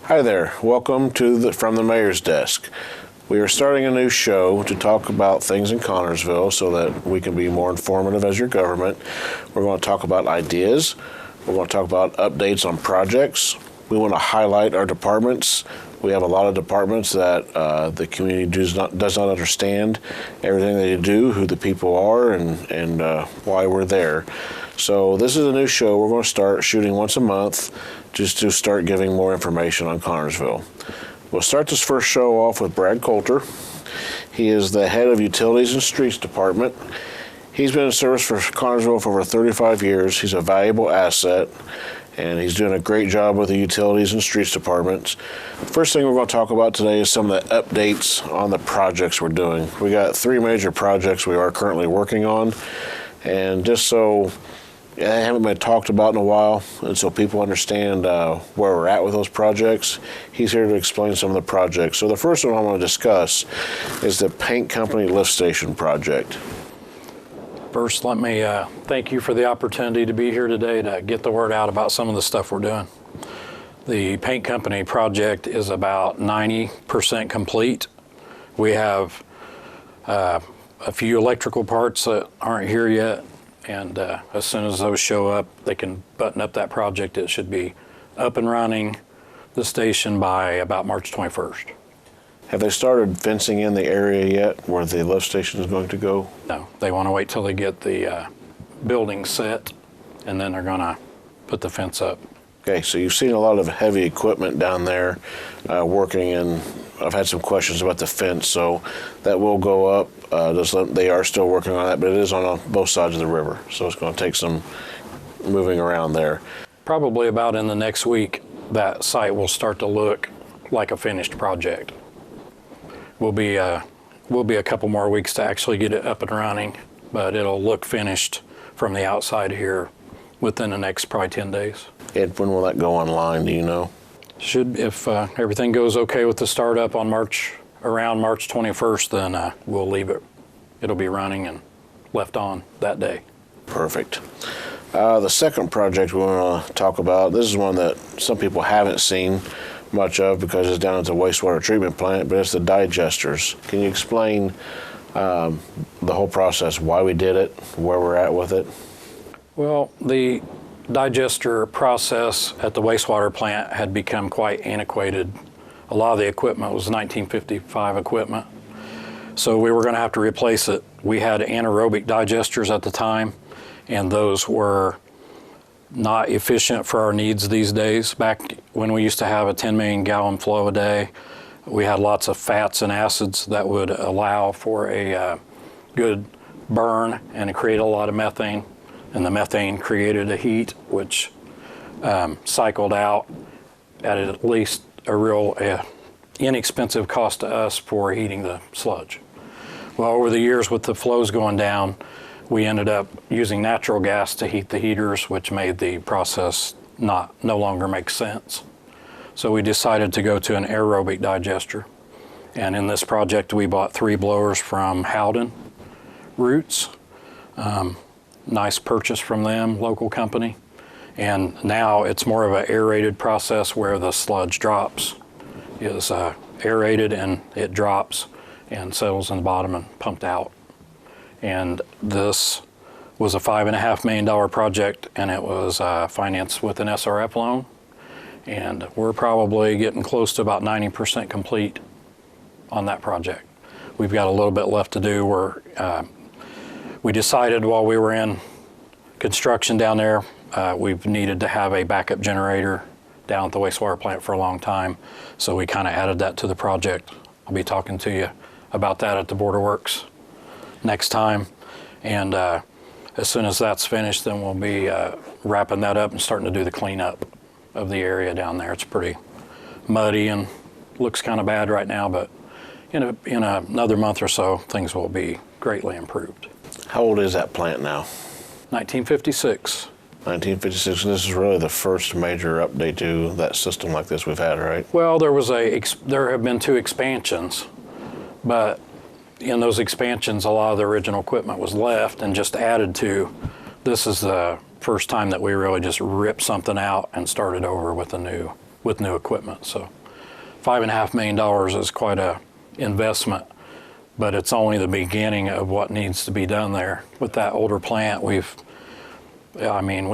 Hi there, welcome to From the Mayor's Desk. We are starting a new show to talk about things in Connersville so that we can be more informative as your government. We're going to talk about ideas. We're going to talk about updates on projects. We want to highlight our departments. We have a lot of departments that the community does not understand everything they do, who the people are, and why we're there. So this is a new show. We're going to start shooting once a month just to start giving more information on Connersville. We'll start this first show off with Brad Colter. He is the head of Utilities and Streets Department. He's been in service for Connersville for over 35 years. He's a valuable asset, and he's doing a great job with the Utilities and Streets Departments. First thing we're going to talk about today is some of the updates on the projects we're doing. We got 3 major projects we are currently working on, and just so they haven't been talked about in a while, and so people understand where we're at with those projects, he's here to explain some of the projects. So the first one I want to discuss is the Paint Company Lift Station project. First, let me thank you for the opportunity to be here today to get the word out about some of the stuff we're doing. The Paint Company project is about 90% complete. We have a few electrical parts that aren't here yet, and as soon as those show up, they can button up that project. It should be up and running the station by about March 21st. Have they started fencing in the area yet where the lift station is going to go? No, they want to wait till they get the building set, and then they're going to put the fence up. Okay, so you've seen a lot of heavy equipment down there working, and I've had some questions about the fence, so that will go up. They are still working on that, but it is on both sides of the river, so it's going to take some moving around there. Probably about in the next week, that site will start to look like a finished project. Will be a couple more weeks to actually get it up and running, but it'll look finished from the outside here within the next probably 10 days. Ed, when will that go online, do you know? Should, if everything goes okay with the startup on around March 21st, then we'll leave it. It'll be running and left on that day. Perfect. The second project we want to talk about, this is one that some people haven't seen much of because it's down at the wastewater treatment plant, but it's the digesters. Can you explain the whole process, why we did it, where we're at with it? Well, the digester process at the wastewater plant had become quite antiquated. A lot of the equipment was 1955 equipment, so we were going to have to replace it. We had anaerobic digesters at the time, and those were not efficient for our needs these days. Back when we used to have a 10 million gallon flow a day, we had lots of fats and acids that would allow for a good burn and create a lot of methane. And the methane created a heat which cycled out at least a real inexpensive cost to us for heating the sludge. Well, over the years with the flows going down, we ended up using natural gas to heat the heaters, which made the process no longer make sense. So we decided to go to an aerobic digester. And in this project, we bought 3 blowers from Howden Roots. Nice purchase from them, local company. And now it's more of an aerated process where the sludge drops is aerated and it drops and settles in the bottom and pumped out. And this was a $5.5 million project, and it was financed with an SRF loan. And we're probably getting close to about 90% complete on that project. We've got a little bit left to do. We decided while we were in construction down there, we've needed to have a backup generator down at the wastewater plant for a long time. So we kind of added that to the project. I'll be talking to you about that at the Board of Works next time. And as soon as that's finished, then we'll be wrapping that up and starting to do the cleanup of the area down there. It's pretty muddy and looks kind of bad right now, but in another month or so, things will be greatly improved. How old is that plant now? 1956. 1956, and this is really the first major update to that system like this we've had, right? Well, there have been 2 expansions, but in those expansions, a lot of the original equipment was left and just added to. This is the first time that we really just ripped something out and started over with a new with new equipment. So $5.5 million is quite a investment, but it's only the beginning of what needs to be done there. With that older plant, we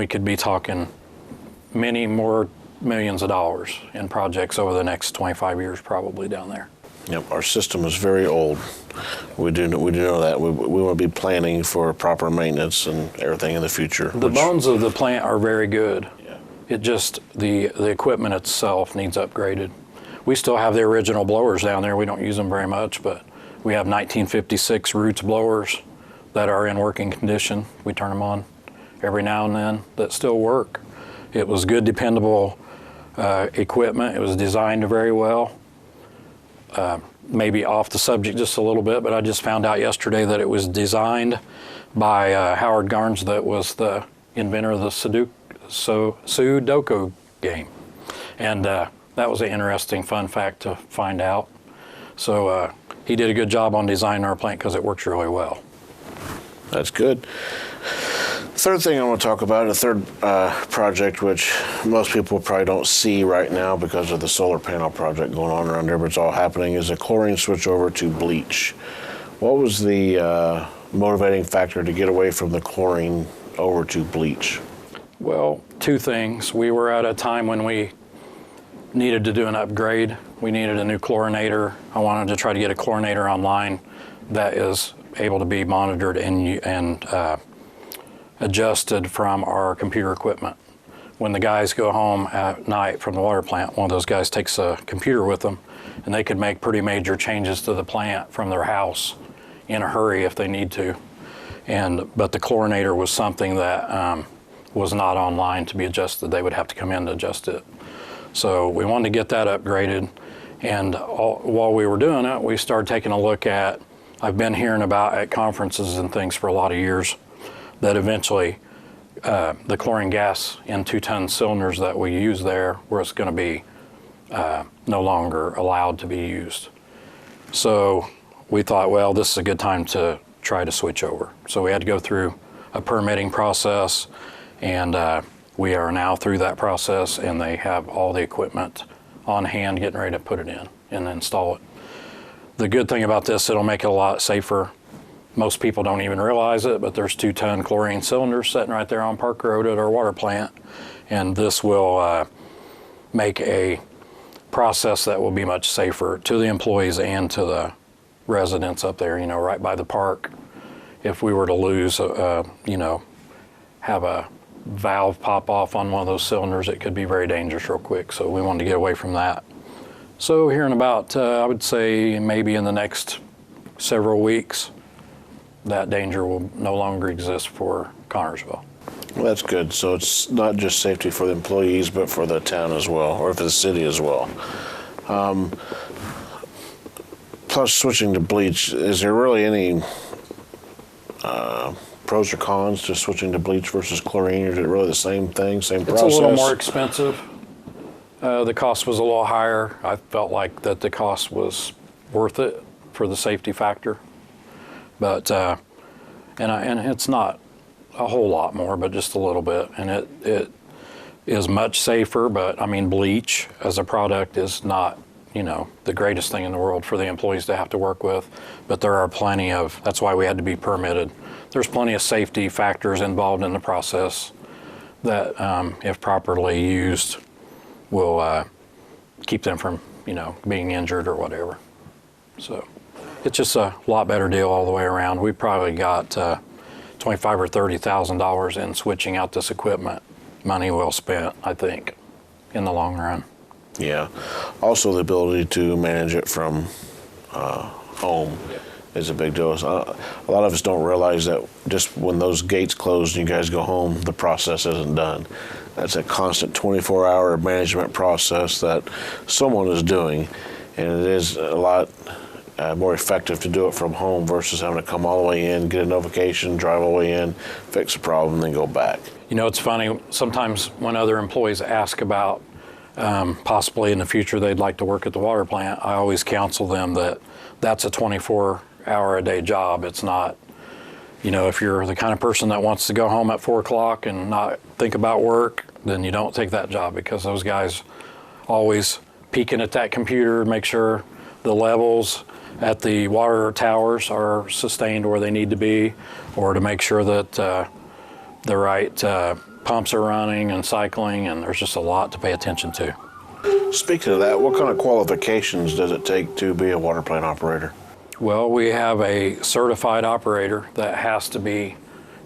could be talking many more millions of dollars in projects over the next 25 years probably down there. Yep, our system is very old. We do know that. We want to be planning for proper maintenance and everything in the future. The bones of the plant are very good. Yeah. It just, the equipment itself needs upgraded. We still have the original blowers down there. We don't use them very much, but we have 1956 Roots blowers that are in working condition. We turn them on every now and then that still work. It was good, dependable equipment. It was designed very well. Maybe off the subject just a little bit, but I just found out yesterday that it was designed by Howard Garnes, that was the inventor of the Sudoku game. And that was an interesting fun fact to find out. So he did a good job on designing our plant because it works really well. That's good. Third thing I want to talk about, a third project which most people probably don't see right now because of the solar panel project going on around there, but it's all happening, is a chlorine switch over to bleach. What was the motivating factor to get away from the chlorine over to bleach? Well, two things. We were at a time when we needed to do an upgrade. We needed a new chlorinator. I wanted to try to get a chlorinator online that is able to be monitored and adjusted from our computer equipment. When the guys go home at night from the water plant, one of those guys takes a computer with them, and they could make pretty major changes to the plant from their house in a hurry if they need to. But the chlorinator was something that was not online to be adjusted. They would have to come in to adjust it. So we wanted to get that upgraded, and while we were doing it, we started taking a look at, I've been hearing about at conferences and things for a lot of years, that eventually the chlorine gas in 2-ton cylinders that we use there, where it's going to be no longer allowed to be used. So we thought, well, this is a good time to try to switch over. So we had to go through a permitting process, and we are now through that process, and they have all the equipment on hand getting ready to put it in and install it. The good thing about this, it'll make it a lot safer. Most people don't even realize it, but there's 2-ton chlorine cylinders sitting right there on Park Road at our water plant, and this will make a process that will be much safer to the employees and to the residents up there, right by the park. If we were to lose, have a valve pop off on one of those cylinders, it could be very dangerous real quick, so we wanted to get away from that. So here in about, I would say maybe in the next several weeks, that danger will no longer exist for Connersville. Well, that's good. So it's not just safety for the employees, but for the town as well, or for the city as well. Plus, switching to bleach, is there really any pros or cons to switching to bleach versus chlorine? Or is it really the same thing, same process? It's a little more expensive. The cost was a little higher. I felt like that the cost was worth it for the safety factor. But and it's not a whole lot more, but just a little bit, and it is much safer. But I mean, bleach as a product is not the greatest thing in the world for the employees to have to work with. But there are plenty of, that's why we had to be permitted. There's plenty of safety factors involved in the process that, if properly used, will keep them from being injured or whatever. So it's just a lot better deal all the way around. We probably got $25,000 or $30,000 in switching out this equipment. Money well spent, I think, in the long run. Yeah. Also, the ability to manage it from home is a big deal. A lot of us don't realize that just when those gates close and you guys go home, the process isn't done. That's a constant 24-hour management process that someone is doing, and it is a lot more effective to do it from home versus having to come all the way in, get a notification, drive all the way in, fix a problem, then go back. It's funny, sometimes when other employees ask about possibly in the future they'd like to work at the water plant, I always counsel them that that's a 24-hour-a-day job. It's not, if you're the kind of person that wants to go home at 4 o'clock and not think about work, then you don't take that job, because those guys always peeking at that computer, make sure the levels at the water towers are sustained where they need to be, or to make sure that the right pumps are running and cycling, and there's just a lot to pay attention to. Speaking of that, what kind of qualifications does it take to be a water plant operator? Well, we have a certified operator that has to be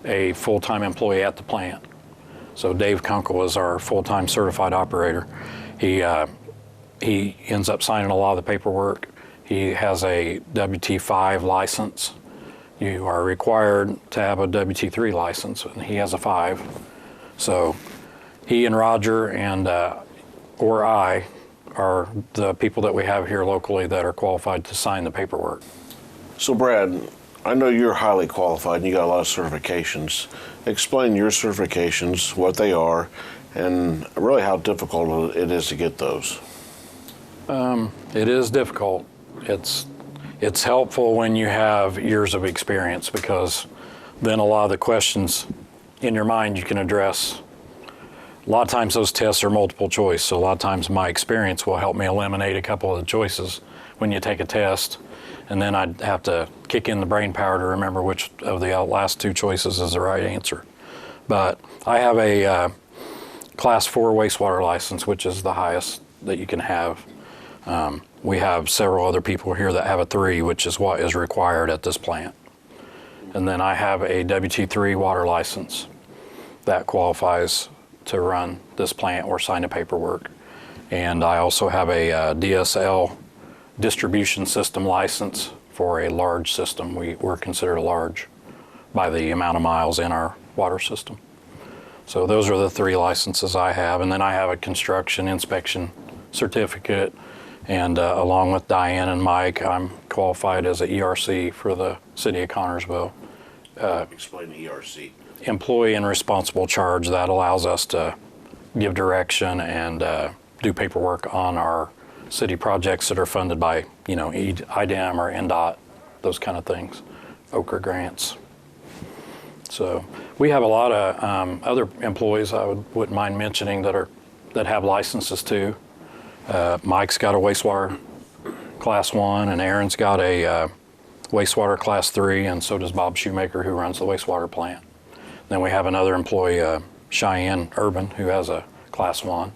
a full-time employee at the plant. So Dave Kunkel is our full-time certified operator. He ends up signing a lot of the paperwork. He has a WT5 license. You are required to have a WT3 license, and he has a 5. So he and Roger and or I are the people that we have here locally that are qualified to sign the paperwork. So Brad, I know you're highly qualified and you got a lot of certifications. Explain your certifications, what they are, and really how difficult it is to get those. It is difficult. It's helpful when you have years of experience, because then a lot of the questions in your mind you can address. A lot of times those tests are multiple choice, so a lot of times my experience will help me eliminate a couple of the choices when you take a test, and then I'd have to kick in the brain power to remember which of the last 2 choices is the right answer. But I have a Class 4 wastewater license, which is the highest that you can have. We have several other people here that have a 3, which is what is required at this plant. And then I have a WT3 water license that qualifies to run this plant or sign the paperwork. And I also have a DSL distribution system license for a large system. We're considered large by the amount of miles in our water system. So those are the 3 licenses I have. And then I have a construction inspection certificate. And along with Diane and Mike, I'm qualified as an ERC for the city of Connersville. Explain the ERC. Employee and responsible charge. That allows us to give direction and do paperwork on our city projects that are funded by, IDEM or NDOT, those kind of things, Okra grants. So we have a lot of other employees I wouldn't mind mentioning that have licenses too. Mike's got a wastewater Class 1, and Aaron's got a wastewater Class 3, and so does Bob Shoemaker, who runs the wastewater plant. Then we have another employee, Cheyenne Urban, who has a Class 1.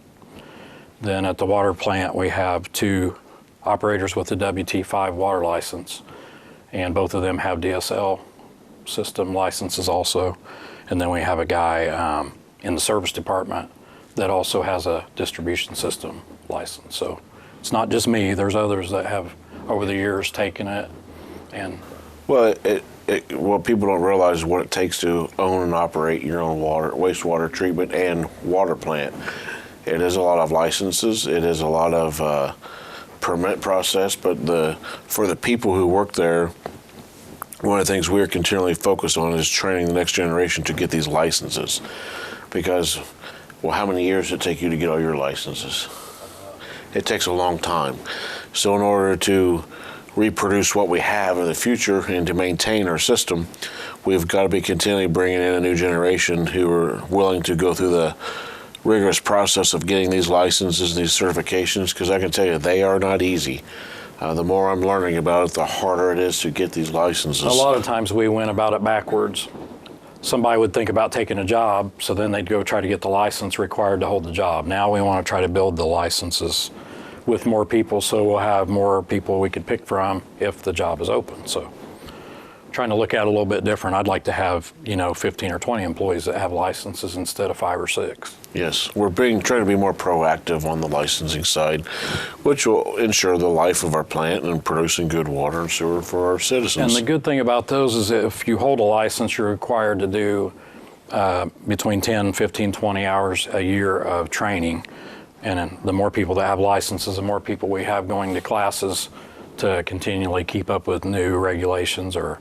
Then at the water plant, we have 2 operators with a WT5 water license, and both of them have DSL system licenses also. And then we have a guy in the service department that also has a distribution system license. So it's not just me, there's others that have over the years taken it. And Well, what people don't realize is what it takes to own and operate your own wastewater treatment and water plant. It is a lot of licenses. It is a lot of permit process. But for the people who work there, one of the things we're continually focused on is training the next generation to get these licenses. Because, well, how many years did it take you to get all your licenses? It takes a long time. So in order to reproduce what we have in the future and to maintain our system, we've got to be continually bringing in a new generation who are willing to go through the rigorous process of getting these licenses and these certifications, because I can tell you they are not easy. The more I'm learning about it, the harder it is to get these licenses. a lot of times we went about it backwards. Somebody would think about taking a job, so then they'd go try to get the license required to hold the job. Now we want to try to build the licenses with more people, so we'll have more people we could pick from if the job is open. So trying to look at it a little bit different. I'd like to have 15 or 20 employees that have licenses instead of 5 or 6. Yes, we're trying to be more proactive on the licensing side, which will ensure the life of our plant and producing good water and sewer for our citizens. And the good thing about those is if you hold a license, you're required to do between 10, 15, 20 hours a year of training. And then the more people that have licenses, the more people we have going to classes to continually keep up with new regulations or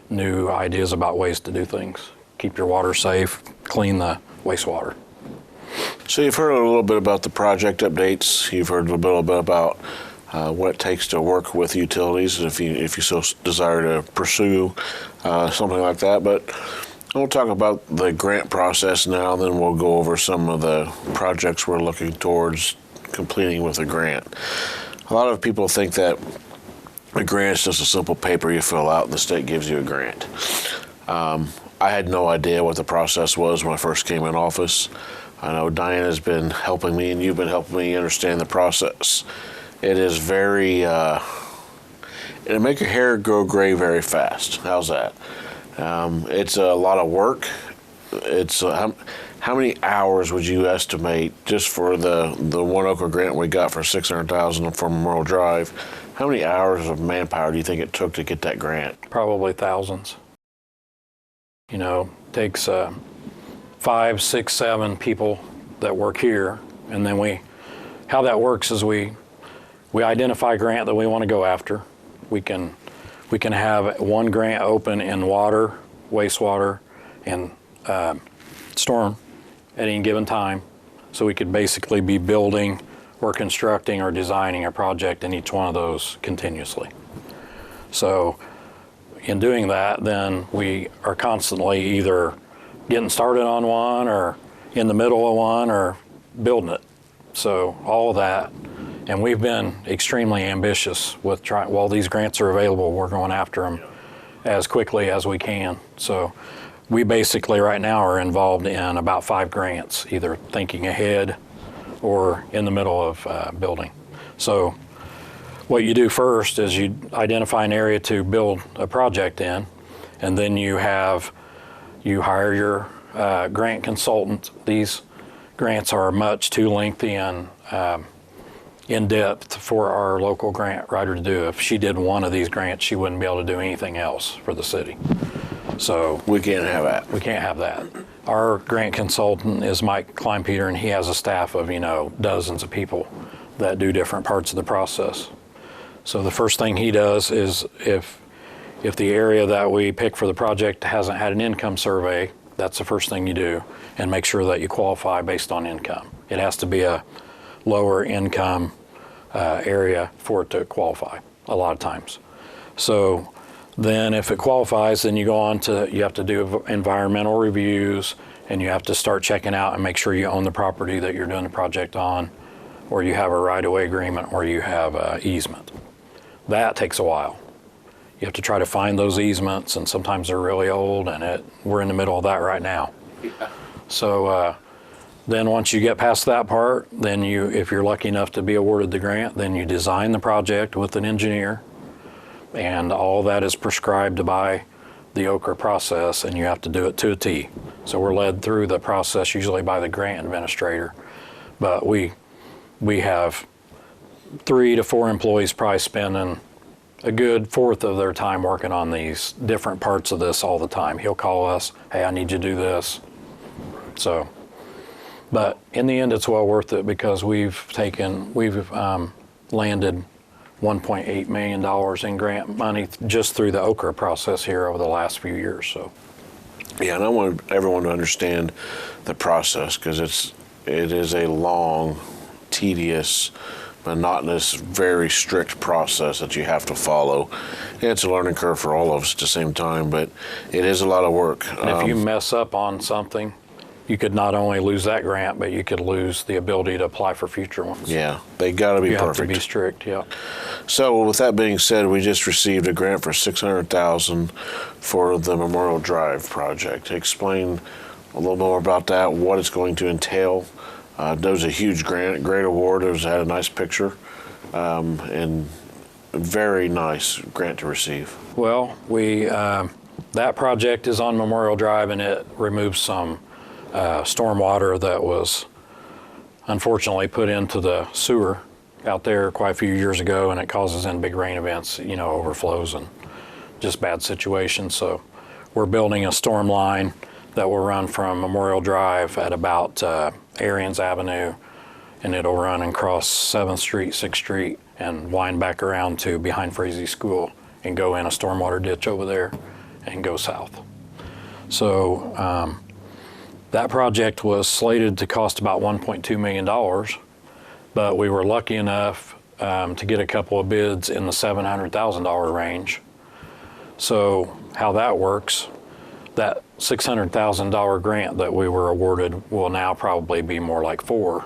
new ideas about ways to do things. Keep your water safe, clean the wastewater. So you've heard a little bit about the project updates. You've heard a little bit about what it takes to work with utilities if you so desire to pursue something like that. But we'll talk about the grant process now, then we'll go over some of the projects we're looking towards completing with a grant. A lot of people think that a grant is just a simple paper you fill out and the state gives you a grant. I had no idea what the process was when I first came in office. I know Diana's been helping me and you've been helping me understand the process. It is very, it'll make your hair grow gray very fast. How's that? It's a lot of work. It's how many hours would you estimate just for the One Oka grant we got for $600,000 for Memorial Drive? How many hours of manpower do you think it took to get that grant? Probably thousands. You know, takes 5, 6, 7 people that work here, and then how that works is we identify a grant that we want to go after. We can have one grant open in water, wastewater, and storm at any given time. So we could basically be building or constructing or designing a project in each one of those continuously. So in doing that, then we are constantly either getting started on one or in the middle of one or building it. So all of that. And we've been extremely ambitious with trying, while these grants are available, we're going after them as quickly as we can. So we basically right now are involved in about 5 grants, either thinking ahead or in the middle of building. So what you do first is you identify an area to build a project in, and then you hire your grant consultant. These grants are much too lengthy and in depth for our local grant writer to do. If she did one of these grants, she wouldn't be able to do anything else for the city. So we can't have that. We can't have that. Our grant consultant is Mike Kleinpeter, and he has a staff of, dozens of people that do different parts of the process. So the first thing he does is if the area that we pick for the project hasn't had an income survey, that's the first thing you do, and make sure that you qualify based on income. It has to be a lower income area for it to qualify a lot of times. So then if it qualifies, then you have to do environmental reviews, and you have to start checking out and make sure you own the property that you're doing the project on, or you have a right-of-way agreement, or you have an easement. That takes a while. You have to try to find those easements, and sometimes they're really old, and we're in the middle of that right now. Yeah. So then once you get past that part, then if you're lucky enough to be awarded the grant, then you design the project with an engineer, and all that is prescribed by the Oka process, and you have to do it to a T. So we're led through the process usually by the grant administrator, but we have 3 to 4 employees probably spending a good fourth of their time working on these different parts of this all the time. He'll call us, hey, I need you to do this. So, but in the end, it's well worth it, because we've landed $1.8 million in grant money just through the Oka process here over the last few years. So, yeah, and I want everyone to understand the process, because it is a long, tedious, monotonous, very strict process that you have to follow. And it's a learning curve for all of us at the same time, but it is a lot of work. And if you mess up on something, you could not only lose that grant, but you could lose the ability to apply for future ones. Yeah, they got to be perfect. You have to be strict, yeah. So with that being said, we just received a grant for $600,000 for the Memorial Drive project. Explain a little more about that, what it's going to entail. That was a huge grant, great award. It had a nice picture, and a very nice grant to receive. Well, that project is on Memorial Drive, and it removes some storm water that was unfortunately put into the sewer out there quite a few years ago, and it causes in big rain events, overflows and just bad situations. So we're building a storm line that will run from Memorial Drive at about Arians Avenue, and it'll run across 7th Street, 6th Street, and wind back around to behind Frazee School and go in a stormwater ditch over there and go south. So that project was slated to cost about $1.2 million, but we were lucky enough to get a couple of bids in the $700,000 range. So how that works, that $600,000 grant that we were awarded will now probably be more like $4.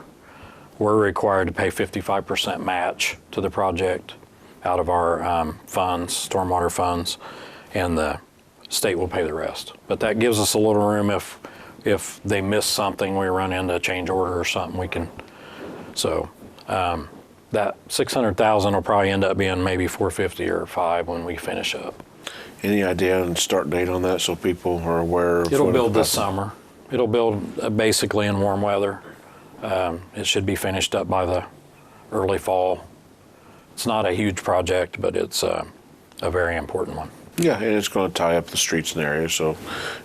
we're required to pay 55% match to the project out of our funds, stormwater funds, and the state will pay the rest. But that gives us a little room if they miss something, we run into a change order or something, we can. So that 600,000 will probably end up being maybe 450 or 5 when we finish up. Any idea on start date on that so people are aware of It'll build this summer. It'll build basically in warm weather. It should be finished up by the early fall. It's not a huge project, but it's a very important one. Yeah, and it's going to tie up the streets in the area, so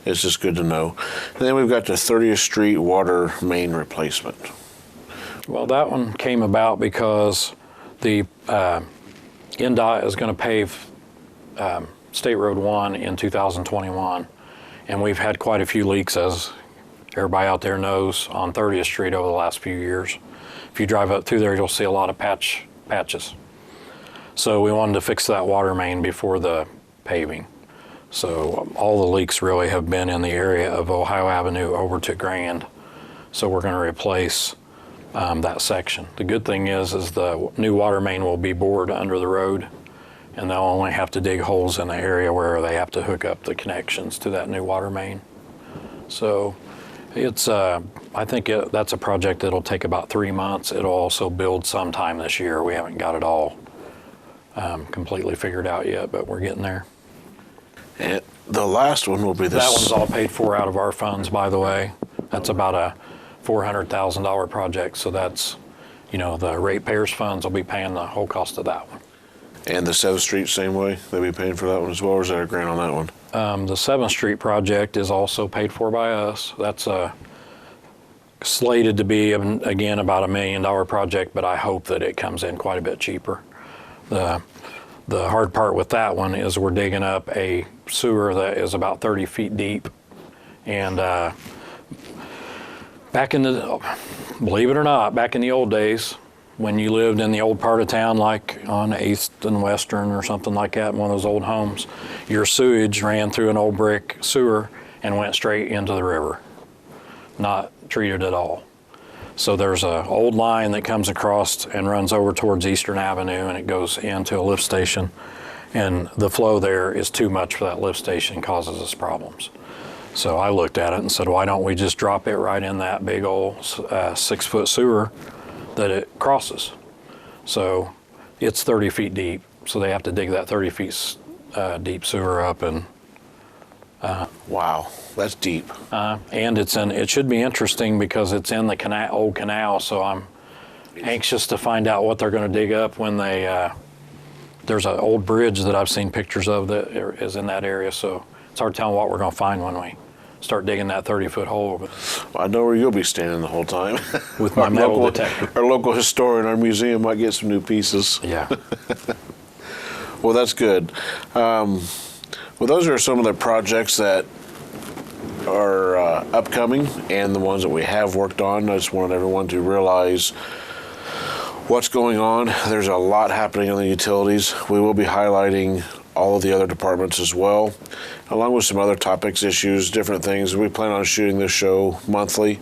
it's just good to know. And then we've got the 30th Street water main replacement. Well, that one came about because the NDOT is going to pave State Road 1 in 2021, and we've had quite a few leaks, as everybody out there knows, on 30th Street over the last few years. If you drive up through there, you'll see a lot of patches. So we wanted to fix that water main before the paving. So all the leaks really have been in the area of Ohio Avenue over to Grand. So we're going to replace that section. The good thing is the new water main will be bored under the road, and they'll only have to dig holes in the area where they have to hook up the connections to that new water main. So it's, I think that's a project that'll take about 3 months. It'll also build sometime this year. We haven't got it all completely figured out yet, but we're getting there. And the last one will be this. That one's all paid for out of our funds, by the way. That's about a $400,000 project, so that's, the ratepayers funds will be paying the whole cost of that one. And the 7th Street, same way? They'll be paying for that one as well, or is there a grant on that one? The 7th Street project is also paid for by us. That's slated to be, again, about $1 million project, but I hope that it comes in quite a bit cheaper. The hard part with that one is we're digging up a sewer that is about 30 feet deep. And believe it or not, back in the old days, when you lived in the old part of town, like on 8th and Western or something like that, in one of those old homes, your sewage ran through an old brick sewer and went straight into the river, not treated at all. So there's an old line that comes across and runs over towards Eastern Avenue, and it goes into a lift station. And the flow there is too much for that lift station, causes us problems. So I looked at it and said, why don't we just drop it right in that big old 6-foot sewer that it crosses? So it's 30 feet deep, so they have to dig that 30 feet deep sewer up. And wow, that's deep. and it should be interesting because it's in the old canal, so I'm anxious to find out what they're going to dig up when they, there's an old bridge that I've seen pictures of that is in that area, so it's hard telling what we're going to find when we start digging that 30-foot hole. Well, I know where you'll be standing the whole time. With my metal detector. Our local historian, our museum might get some new pieces. Yeah. Well, that's good. Well, those are some of the projects that are upcoming and the ones that we have worked on. I just wanted everyone to realize what's going on. There's a lot happening on the utilities. We will be highlighting all of the other departments as well, along with some other topics, issues, different things. We plan on shooting this show monthly.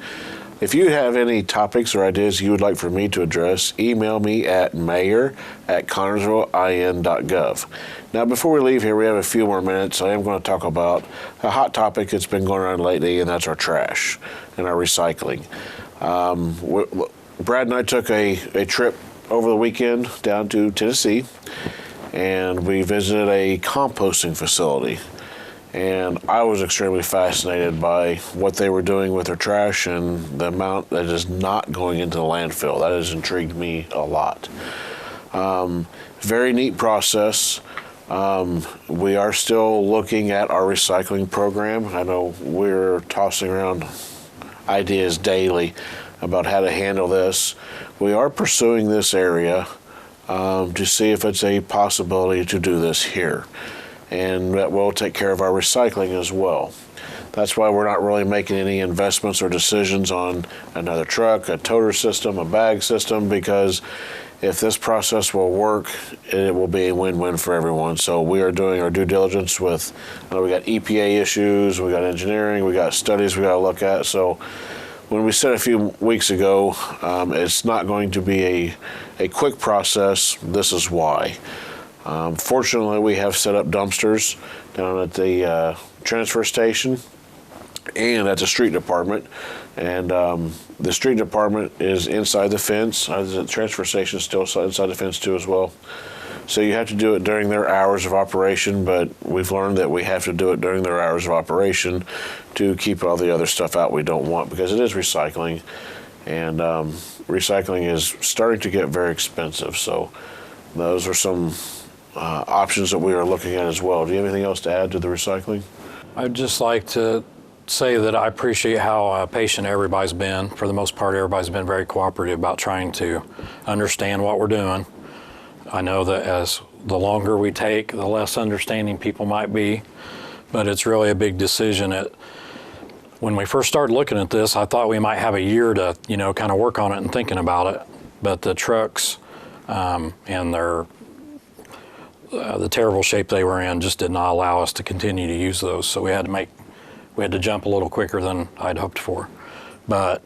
If you have any topics or ideas you would like for me to address, email me at mayor@connersvillein.gov. Now, before we leave here, we have a few more minutes. I am going to talk about a hot topic that's been going around lately, and that's our trash and our recycling. Brad and I took a trip over the weekend down to Tennessee, and we visited a composting facility. And I was extremely fascinated by what they were doing with their trash and the amount that is not going into the landfill. That has intrigued me a lot. Very neat process. We are still looking at our recycling program. I know we're tossing around ideas daily about how to handle this. We are pursuing this area to see if it's a possibility to do this here. And that will take care of our recycling as well. That's why we're not really making any investments or decisions on another truck, a toter system, a bag system, because if this process will work, it will be a win-win for everyone. So we are doing our due diligence we got EPA issues, we got engineering, we got studies we got to look at. So when we said a few weeks ago, it's not going to be a quick process. This is why. Fortunately, we have set up dumpsters down at the transfer station and at the street department. And the street department is inside the fence. The transfer station is still inside the fence too as well. So you have to do it during their hours of operation, but we've learned that we have to do it during their hours of operation to keep all the other stuff out we don't want, because it is recycling, and recycling is starting to get very expensive. So those are some options that we are looking at as well. Do you have anything else to add to the recycling? I'd just like to say that I appreciate how patient everybody's been. For the most part, everybody's been very cooperative about trying to understand what we're doing. I know that as the longer we take, the less understanding people might be, but it's really a big decision. When we first started looking at this, I thought we might have a year to, kind of work on it and thinking about it, but the trucks and the terrible shape they were in just did not allow us to continue to use those, so we had to jump a little quicker than I'd hoped for. But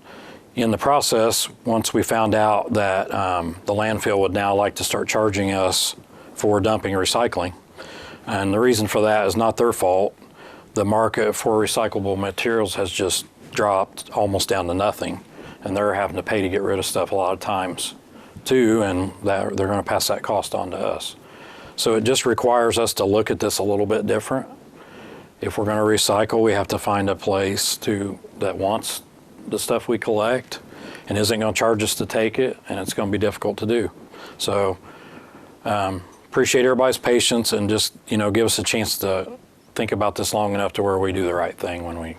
in the process, once we found out that the landfill would now like to start charging us for dumping recycling, and the reason for that is not their fault. The market for recyclable materials has just dropped almost down to nothing, and they're having to pay to get rid of stuff a lot of times too, and they're going to pass that cost on to us. So it just requires us to look at this a little bit different. If we're going to recycle, we have to find a place that wants the stuff we collect and isn't going to charge us to take it, and it's going to be difficult to do. So appreciate everybody's patience, and just give us a chance to think about this long enough to where we do the right thing when we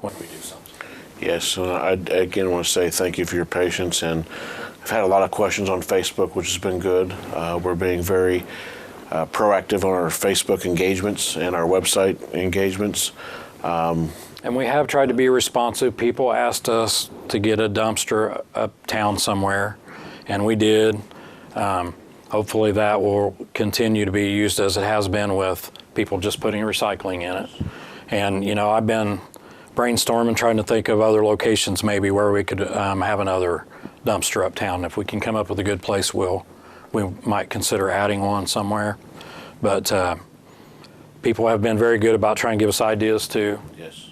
do something. Yes, and I again want to say thank you for your patience, and I've had a lot of questions on Facebook, which has been good. We're being very proactive on our Facebook engagements and our website engagements. And we have tried to be responsive. People asked us to get a dumpster uptown somewhere, and we did. Hopefully that will continue to be used as it has been, with people just putting recycling in it. And I've been brainstorming, trying to think of other locations maybe where we could have another dumpster uptown. If we can come up with a good place, we might consider adding one somewhere. But people have been very good about trying to give us ideas too. Yes.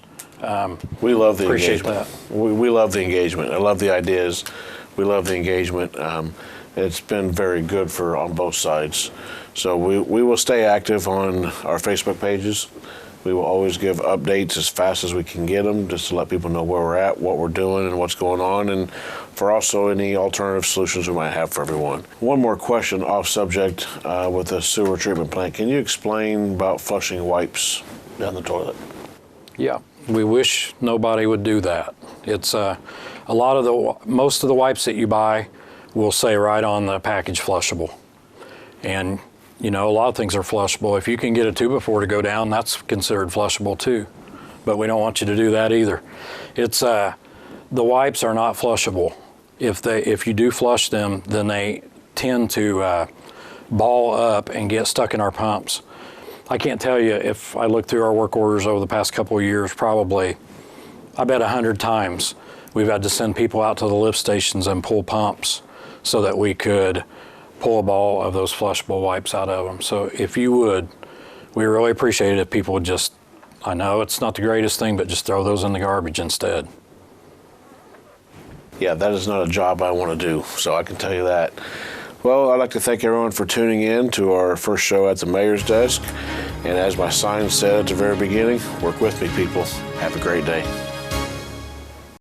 We love the appreciate engagement. That. We love the engagement. I love the ideas. We love the engagement. It's been very good on both sides. So we will stay active on our Facebook pages. We will always give updates as fast as we can get them, just to let people know where we're at, what we're doing, and what's going on, and for also any alternative solutions we might have for everyone. One more question off subject with the sewer treatment plant. Can you explain about flushing wipes down the toilet? Yeah, we wish nobody would do that. It's most of the wipes that you buy will say right on the package flushable. And a lot of things are flushable. If you can get a 2x4 to go down, that's considered flushable too. But we don't want you to do that either. It's the wipes are not flushable. If you do flush them, then they tend to ball up and get stuck in our pumps. I can't tell you, if I look through our work orders over the past couple of years, probably, I bet 100 times we've had to send people out to the lift stations and pull pumps so that we could pull a ball of those flushable wipes out of them. So if you would, we really appreciate it if people would just, I know it's not the greatest thing, but just throw those in the garbage instead. Yeah, that is not a job I want to do, so I can tell you that. Well, I'd like to thank everyone for tuning in to our first show at the Mayor's Desk. And as my sign said at the very beginning, work with me, people. Have a great day.